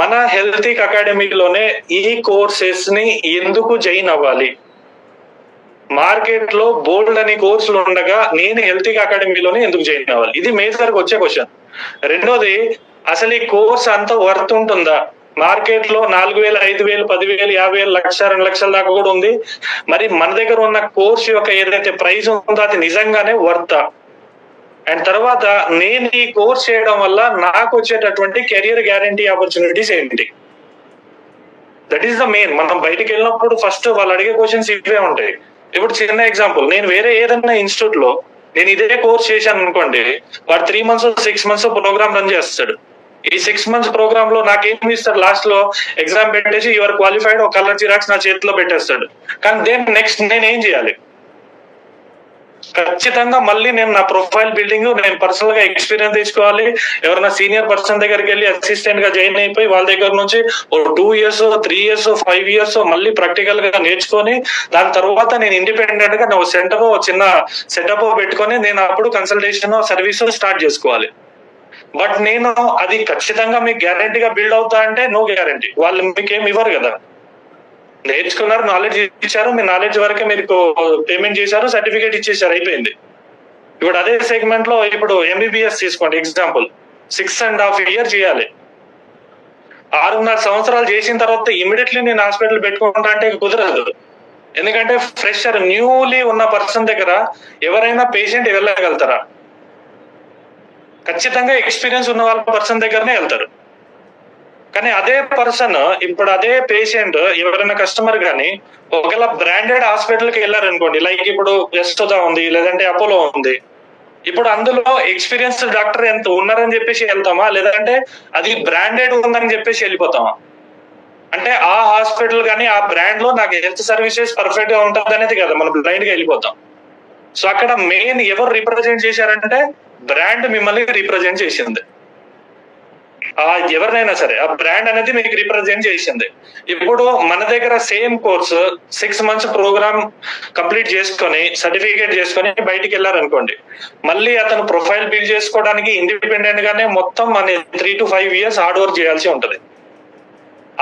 మన హెల్తిక్ అకాడమీలోనే ఈ కోర్సెస్ ని ఎందుకు జాయిన్ అవ్వాలి? మార్కెట్ లో బోల్డ్ అని కోర్సులు ఉండగా నేను హెల్తిక్ అకాడమీలోనే ఎందుకు జాయిన్ అవ్వాలి? ఇది మేజర్ గా వచ్చే క్వశ్చన్. రెండోది, అసలు ఈ కోర్స్ అంత వర్త్ ఉంటుందా? మార్కెట్ లో 4,000, 5,000, 10,000, 50,000, 1,00,000, 2,00,000 దాకా కూడా ఉంది. మరి మన దగ్గర ఉన్న కోర్స్ యొక్క ఏదైతే ప్రైస్ ఉందో అది నిజంగానే వర్తా? అండ్ తర్వాత నేను ఈ కోర్స్ చేయడం వల్ల నాకు వచ్చేటటువంటి కెరియర్ గ్యారంటీ ఆపర్చునిటీస్ ఏంటి? That is the main. మనం బయటికి వెళ్ళినప్పుడు ఫస్ట్ వాళ్ళు అడిగే క్వశ్చన్స్ ఇవే ఉంటాయి. ఇప్పుడు చిన్న ఎగ్జాంపుల్, నేను వేరే ఏదైనా ఇన్స్టిట్యూట్ లో నేను ఇదే కోర్స్ చేశాను అనుకోండి, వాడు 3 months 6 months ప్రోగ్రామ్ రన్ చేస్తాడు. ఈ 6 months ప్రోగ్రామ్ లో నాకేం ఇస్తాడు? లాస్ట్ లో ఎగ్జామ్ పెట్టేసి యువర్ క్వాలిఫైడ్ ఒక కలర్ జిరాక్స్ నా చేతిలో పెట్టేస్తాడు. కానీ దెన్ నెక్స్ట్ నేను ఏం చేయాలి? ఖచ్చితంగా మళ్ళీ నేను నా ప్రొఫైల్ బిల్డింగ్, నేను పర్సనల్ గా ఎక్స్పీరియన్స్ తీసుకోవాలి. ఎవరైనా సీనియర్ పర్సన్ దగ్గరికి వెళ్ళి అసిస్టెంట్ గా జాయిన్ అయిపోయి వాళ్ళ దగ్గర నుంచి 2 years 3 years 5 years మళ్ళీ ప్రాక్టికల్ గా నేర్చుకొని దాని తర్వాత నేను ఇండిపెండెంట్ గా సెంటర్ చిన్న సెటప్ పెట్టుకొని నేను అప్పుడు కన్సల్టేషన్ సర్వీస్ స్టార్ట్ చేసుకోవాలి. బట్ నేను అది ఖచ్చితంగా మీకు గ్యారంటీగా బిల్డ్ అవుతా అంటే నో గ్యారంటీ. వాళ్ళు మీకు ఏమి ఇవ్వరు కదా. నేర్చుకున్నారు, నాలెడ్జ్ ఇచ్చారు, మీ నాలెడ్జ్ వరకే మీరు పేమెంట్ చేశారు, సర్టిఫికేట్ ఇచ్చేసారు, అయిపోయింది. ఇప్పుడు అదే సెగ్మెంట్ లో ఇప్పుడు ఎంబీబీఎస్ తీసుకోండి ఎగ్జాంపుల్, 6.5 years చేయాలి. 6.5 సంవత్సరాలు చేసిన తర్వాత ఇమీడియట్లీ నేను హాస్పిటల్ పెట్టుకుంటా అంటే కుదరదు. ఎందుకంటే ఫ్రెషర్ న్యూలీ ఉన్న పర్సన్ దగ్గర ఎవరైనా పేషెంట్ వెళ్ళగలుగుతారా? ఖచ్చితంగా ఎక్స్పీరియన్స్ ఉన్న వాళ్ళ పర్సన్ దగ్గరనే వెళ్తారు. కానీ అదే పర్సన్ ఇప్పుడు అదే పేషెంట్ ఎవరైనా కస్టమర్ గానీ ఒకవేళ బ్రాండెడ్ హాస్పిటల్కి వెళ్ళారనుకోండి, లైక్ ఇప్పుడు యశోదా ఉంది, లేదంటే అపోలో ఉంది, ఇప్పుడు అందులో ఎక్స్పీరియన్స్ డాక్టర్ ఎంత ఉన్నారని చెప్పేసి వెళ్తామా, లేదంటే అది బ్రాండెడ్ ఉందని చెప్పేసి వెళ్ళిపోతామా? అంటే ఆ హాస్పిటల్ కానీ ఆ బ్రాండ్ లో నాకు హెల్త్ సర్వీసెస్ పర్ఫెక్ట్ గా ఉంటుంది అనేది కదా మనం బ్లైండ్ గా వెళ్ళిపోతాం. సో అక్కడ మెయిన్ ఎవరు రిప్రజెంట్ చేశారంటే బ్రాండ్ మిమ్మల్ని రిప్రజెంట్ చేసింది. ఎవరినైనా సరే ఆ బ్రాండ్ అనేది మీకు రిప్రజెంట్ చేసింది. ఇప్పుడు మన దగ్గర same course 6 months programme complete చేసుకొని సర్టిఫికేట్ చేసుకొని బయటికి వెళ్ళారనుకోండి, మళ్ళీ అతను ప్రొఫైల్ బిల్డ్ చేసుకోవడానికి ఇండిపెండెంట్ గానే మొత్తం మన 3 to 5 years హార్డ్ వర్క్ చేయాల్సి ఉంటది.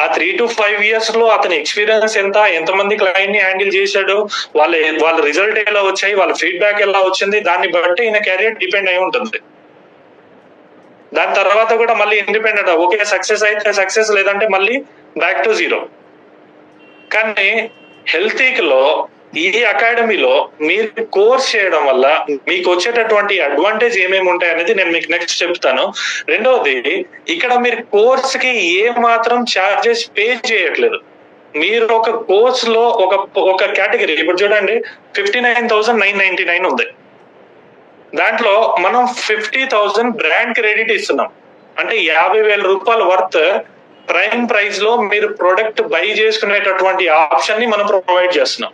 ఆ 3 to 5 years లో అతని ఎక్స్పీరియన్స్ ఎంతమంది క్లయింట్ ని హ్యాండిల్ చేశాడు, వాళ్ళ రిజల్ట్ ఎలా వచ్చాయి, వాళ్ళ ఫీడ్బ్యాక్ ఎలా వచ్చింది, దాన్ని బట్టి ఈయన కెరీర్ డిపెండ్ అయి ఉంటుంది. దాని తర్వాత కూడా మళ్ళీ ఇండిపెండెంట్, ఓకే సక్సెస్ అయితే సక్సెస్, లేదంటే మళ్ళీ బ్యాక్ టు జీరో. కానీ హెల్తీక్ లో ఈ అకాడమీలో మీరు కోర్స్ చేయడం వల్ల మీకు వచ్చేటటువంటి అడ్వాంటేజ్ ఏమేమి ఉంటాయి అనేది నేను మీకు నెక్స్ట్ చెప్తాను. రెండవది, ఇక్కడ మీరు కోర్స్ కి ఏ మాత్రం చార్జెస్ పే చేయట్లేదు. మీరు ఒక కోర్స్ లో ఒక కేటగిరీ ఇప్పుడు చూడండి 59,999 ఉంది. దాంట్లో మనం 50,000 బ్రాండ్ క్రెడిట్ ఇస్తున్నాం. అంటే 50,000 రూపాయల వర్త్ ప్రైమ్ ప్రైస్ లో మీరు ప్రొడక్ట్ బై చేసుకునేటటువంటి ఆప్షన్ ని మనం ప్రొవైడ్ చేస్తున్నాం.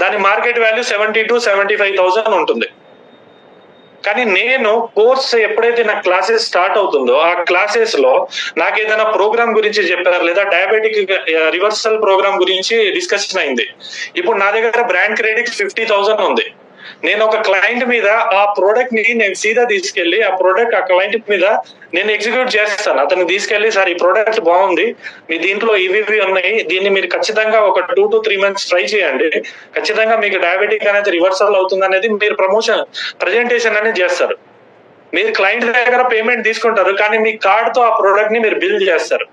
దాని మార్కెట్ వాల్యూ 70,000 to 75,000 ఉంటుంది. కానీ నేను కోర్స్ ఎప్పుడైతే నా క్లాసెస్ స్టార్ట్ అవుతుందో ఆ క్లాసెస్ లో నాకు ఏదైనా ప్రోగ్రామ్ గురించి చెప్పారు, లేదా డయాబెటిక్ రివర్సల్ ప్రోగ్రామ్ గురించి డిస్కషన్ అయింది. ఇప్పుడు నా దగ్గర బ్రాండ్ క్రెడిట్ 50,000 ఉంది. నేను ఒక క్లయింట్ మీద ఆ ప్రోడక్ట్ ని నేను సీదా తీసుకెళ్లి ఆ ప్రోడక్ట్ ఆ క్లయింట్ మీద నేను ఎగ్జిక్యూట్ చేస్తాను. అతను తీసుకెళ్లి, సార్ ఈ ప్రోడక్ట్ బాగుంది, మీ దీంట్లో ఇవి ఉన్నాయి, దీన్ని మీరు ఖచ్చితంగా ఒక 2 to 3 months ట్రై చేయండి, ఖచ్చితంగా మీకు డయాబెటిక్ అనేది రివర్సల్ అవుతుంది అనేది మీరు ప్రజెంటేషన్ అనేది చేస్తారు. మీరు క్లయింట్ దగ్గర పేమెంట్ తీసుకుంటారు, కానీ మీ కార్డ్ తో ఆ ప్రోడక్ట్ ని మీరు బిల్ చేస్తారు.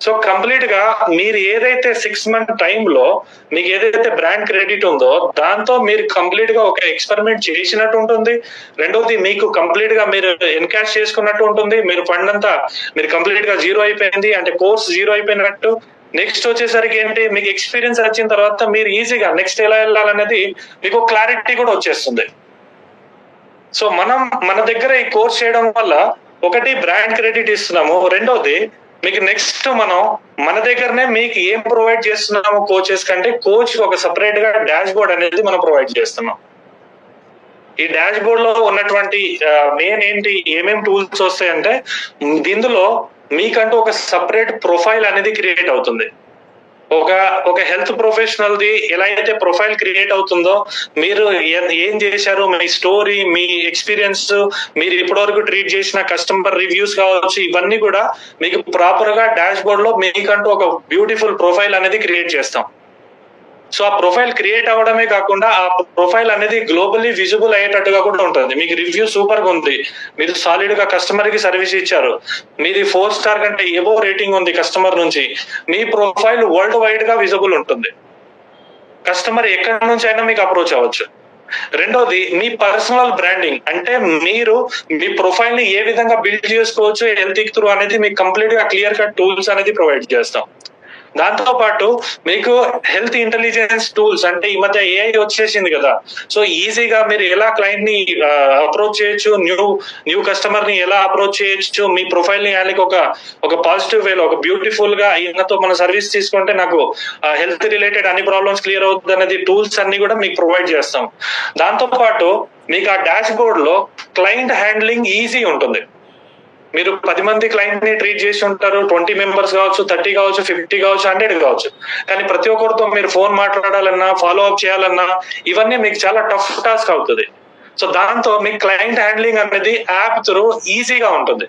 సో కంప్లీట్ గా మీరు ఏదైతే 6 month టైంలో మీకు ఏదైతే బ్రాండ్ క్రెడిట్ ఉందో దాంతో మీరు కంప్లీట్ గా ఒక ఎక్స్పెరిమెంట్ చేసినట్టు ఉంటుంది. రెండోది, మీకు కంప్లీట్ గా మీరు ఎన్కాష్ చేసుకున్నట్టు ఉంటుంది. మీరు ఫండ్ అంతా మీరు కంప్లీట్ గా జీరో అయిపోయింది, అంటే కోర్స్ జీరో అయిపోయినట్టు. నెక్స్ట్ వచ్చేసరికి ఏంటి, మీకు ఎక్స్పీరియన్స్ వచ్చిన తర్వాత మీరు ఈజీగా నెక్స్ట్ ఎలా వెళ్ళాలనేది మీకు క్లారిటీ కూడా వచ్చేస్తుంది. సో మన దగ్గర ఈ కోర్స్ చేయడం వల్ల ఒకటి బ్రాండ్ క్రెడిట్ ఇస్తున్నాము, రెండోది మీకు నెక్స్ట్ మన దగ్గరనే మీకు ఏం ప్రొవైడ్ చేస్తున్నాము కోచెస్ కంటే, కోచ్ ఒక సపరేట్ గా డాష్ బోర్డ్ అనేది మనం ప్రొవైడ్ చేస్తున్నాం. ఈ డాష్ బోర్డ్ లో ఉన్నటువంటి మెయిన్ ఏంటి, ఏమేమి టూల్స్ వస్తాయంటే ఇందులో మీకంటూ ఒక సపరేట్ ప్రొఫైల్ అనేది క్రియేట్ అవుతుంది. ఒక ఒక హెల్త్ ప్రొఫెషనల్ ది ఎలా అయితే ప్రొఫైల్ క్రియేట్ అవుతుందో, మీరు ఏం చేశారు, మీ స్టోరీ, మీ ఎక్స్పీరియన్స్, మీరు ఇప్పటివరకు ట్రీట్ చేసిన కస్టమర్ రివ్యూస్ కావచ్చు, ఇవన్నీ కూడా మీకు ప్రాపర్ గా డాష్ బోర్డ్ లో మీకంటూ ఒక బ్యూటిఫుల్ ప్రొఫైల్ అనేది క్రియేట్ చేస్తాం. సో ఆ ప్రొఫైల్ క్రియేట్ అవ్వడమే కాకుండా ఆ ప్రొఫైల్ అనేది గ్లోబల్లీ విజిబుల్ అయ్యేటట్టుగా కూడా ఉంటుంది. మీకు రివ్యూ సూపర్ గా ఉంది, మీరు సాలిడ్ గా కస్టమర్ కి సర్వీస్ ఇచ్చారు, మీది 4 స్టార్ కంటే ఎబో రేటింగ్ ఉంది కస్టమర్ నుంచి, మీ ప్రొఫైల్ వరల్డ్ వైడ్ గా విజిబుల్ ఉంటుంది. కస్టమర్ ఎక్కడి నుంచి అయినా మీకు అప్రోచ్ అవ్వచ్చు. రెండోది మీ పర్సనల్ బ్రాండింగ్, అంటే మీరు మీ ప్రొఫైల్ ని ఏ విధంగా బిల్డ్ చేసుకోవచ్చు హెల్త్ త్రూ అనేది మీకు కంప్లీట్ గా క్లియర్ కట్ టూల్స్ అనేది ప్రొవైడ్ చేస్తాం. దాంతో పాటు మీకు హెల్త్ ఇంటెలిజెన్స్ టూల్స్, అంటే ఈ మధ్య ఏఐ వచ్చేసింది కదా, సో ఈజీగా మీరు ఎలా క్లయింట్ ని అప్రోచ్ చేయొచ్చు, న్యూ కస్టమర్ ని ఎలా అప్రోచ్ చేయొచ్చు, మీ ప్రొఫైల్ ని వాళ్ళకి ఒక పాజిటివ్ వేలో, ఒక బ్యూటిఫుల్ గా ఈయనతో మన సర్వీస్ తీసుకుంటే నాకు హెల్త్ రిలేటెడ్ అన్ని ప్రాబ్లమ్స్ క్లియర్ అవుతుంది అనేది టూల్స్ అన్ని కూడా మీకు ప్రొవైడ్ చేస్తాం. దాంతో పాటు మీకు ఆ డాష్ బోర్డ్ లో క్లయింట్ హ్యాండ్లింగ్ ఈజీ ఉంటుంది. మీరు 10 మంది క్లయింట్ ని ట్రీట్ చేసి ఉంటారు, 20 మెంబర్స్ కావచ్చు, 30 కావచ్చు, 50 కావచ్చు, 100 కావచ్చు, కానీ ప్రతి ఒక్కరితో మీరు ఫోన్ మాట్లాడాలన్నా, ఫాలో అప్ చేయాలన్నా, ఇవన్నీ మీకు చాలా టఫ్ టాస్క్ అవుతుంది. సో దాంతో మీకు క్లయింట్ హ్యాండ్లింగ్ అనేది యాప్ త్రూ ఈజీగా ఉంటుంది.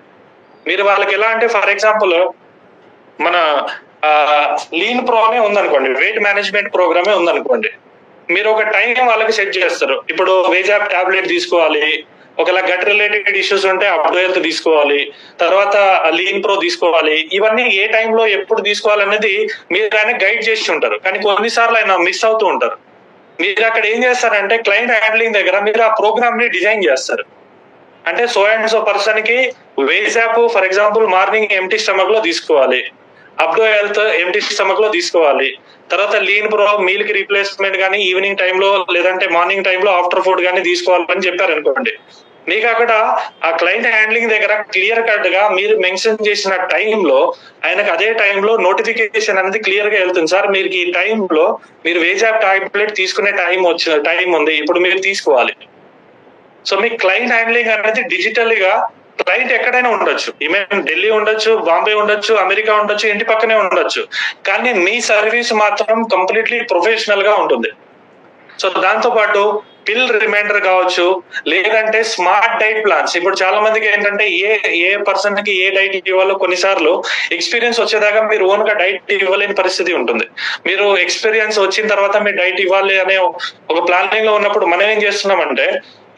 మీరు వాళ్ళకి ఎలా అంటే, ఫర్ ఎగ్జాంపుల్ మన లీన్ ప్రో అనే ఉందనుకోండి, వెయిట్ మేనేజ్మెంట్ ప్రోగ్రామే ఉందనుకోండి, మీరు ఒక టైం వాళ్ళకి సెట్ చేస్తారు. ఇప్పుడు వేజాప్ టాబ్లెట్ తీసుకోవాలి, ఒకవేళ గట్ రిలేటెడ్ ఇష్యూస్ ఉంటే అప్డో హెల్త్ తీసుకోవాలి, తర్వాత లీన్ ప్రో తీసుకోవాలి, ఇవన్నీ ఏ టైంలో ఎప్పుడు తీసుకోవాలనేది మీరు ఆయన గైడ్ చేసి ఉంటారు. కానీ కొన్నిసార్లు ఆయన మిస్ అవుతూ ఉంటారు. మీరు అక్కడ ఏం చేస్తారంటే, క్లయింట్ హ్యాండ్లింగ్ దగ్గర మీరు ఆ ప్రోగ్రామ్ ని డిజైన్ చేస్తారు. అంటే సో అండ్ సో పర్సన్ కి వేజాప్ for example morning empty stomach లో తీసుకోవాలి, అప్డో హెల్త్ ఎంటీ స్టమక్ లో తీసుకోవాలి, తర్వాత లీన్ ప్రో మీల్ కి రీప్లేస్మెంట్ కానీ ఈవినింగ్ టైంలో లేదంటే మార్నింగ్ టైంలో ఆఫ్టర్ ఫుడ్ కానీ తీసుకోవాలని చెప్పారు అనుకోండి. మీకు అక్కడ ఆ క్లయింట్ హ్యాండ్లింగ్ దగ్గర క్లియర్ కట్ గా మీరు మెన్షన్ చేసిన టైంలో ఆయనకు అదే టైంలో నోటిఫికేషన్ అనేది క్లియర్ గా వెళ్తుంది, సార్ మీరు ఈ టైంలో మీరు వేజాప్ టాబ్లెట్ తీసుకునే టైం ఉంది, ఇప్పుడు మీరు తీసుకోవాలి. సో మీ క్లయింట్ హ్యాండ్లింగ్ అనేది డిజిటల్ గా, క్లయింట్ ఎక్కడైనా ఉండొచ్చు, ఈవెన్ ఢిల్లీ ఉండొచ్చు, బాంబే ఉండొచ్చు, అమెరికా ఉండొచ్చు, ఇంటి పక్కనే ఉండొచ్చు, కానీ మీ సర్వీస్ మాత్రం కంప్లీట్లీ ప్రొఫెషనల్ గా ఉంటుంది. సో దాంతో పాటు పిల్ రిమైండర్ కావచ్చు, లేదంటే స్మార్ట్ డైట్ ప్లాన్స్. ఇప్పుడు చాలా మందికి ఏంటంటే ఏ పర్సన్ కి ఏ డైట్ ఇవ్వాలో కొన్నిసార్లు ఎక్స్పీరియన్స్ వచ్చేదాకా మీరు ఓన్ గా డైట్ ఇవ్వలేని పరిస్థితి ఉంటుంది. మీరు ఎక్స్పీరియన్స్ వచ్చిన తర్వాత మీరు డైట్ ఇవ్వాలి అనే ఒక ప్లానింగ్ లో ఉన్నప్పుడు మనం ఏం చేస్తున్నామంటే,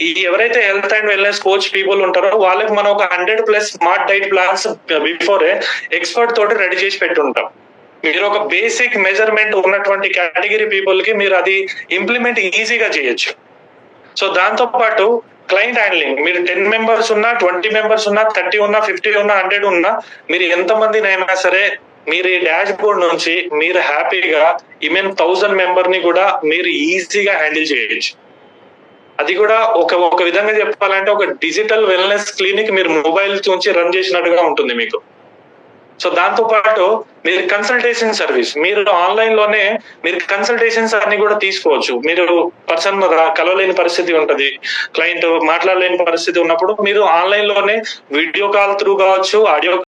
ఈ ఎవరైతే health and wellness coach people ఉంటారో వాళ్ళకి మనం ఒక 100+ smart diet plans before expert తోటి రెడీ చేసి పెట్టుంటాం. మీరు ఒక బేసిక్ మెజర్మెంట్ ఉన్నటువంటి కేటగిరీ పీపుల్ కి మీరు అది ఇంప్లిమెంట్ ఈజీగా చేయొచ్చు. సో దాంతో పాటు క్లయింట్ హ్యాండ్లింగ్, మీరు 10 మెంబర్స్ ఉన్నా, 20 మెంబర్స్ ఉన్నా, 30 ఉన్నా, 50 ఉన్నా, 100 ఉన్నా, మీరు ఎంత మందినైనా సరే మీరు ఈ డాష్ బోర్డ్ నుంచి మీరు హ్యాపీగా ఈవెన్ 1000 మెంబర్ ని కూడా మీరు ఈజీగా హ్యాండిల్ చేయొచ్చు. అది కూడా ఒక విధంగా చెప్పాలంటే ఒక డిజిటల్ వెల్నెస్ క్లినిక్ మీరు మొబైల్ నుంచి రన్ చేసినట్టుగా ఉంటుంది మీకు. సో దాంతో పాటు మీరు కన్సల్టేషన్ సర్వీస్, మీరు ఆన్లైన్ లోనే మీరు కన్సల్టేషన్స్ అన్ని కూడా తీసుకోవచ్చు. మీరు పర్సన్ కలవలేని పరిస్థితి ఉంటది, క్లయింట్ మాట్లాడలేని పరిస్థితి ఉన్నప్పుడు మీరు ఆన్లైన్ లోనే వీడియో కాల్ త్రూ కావచ్చు, ఆడియో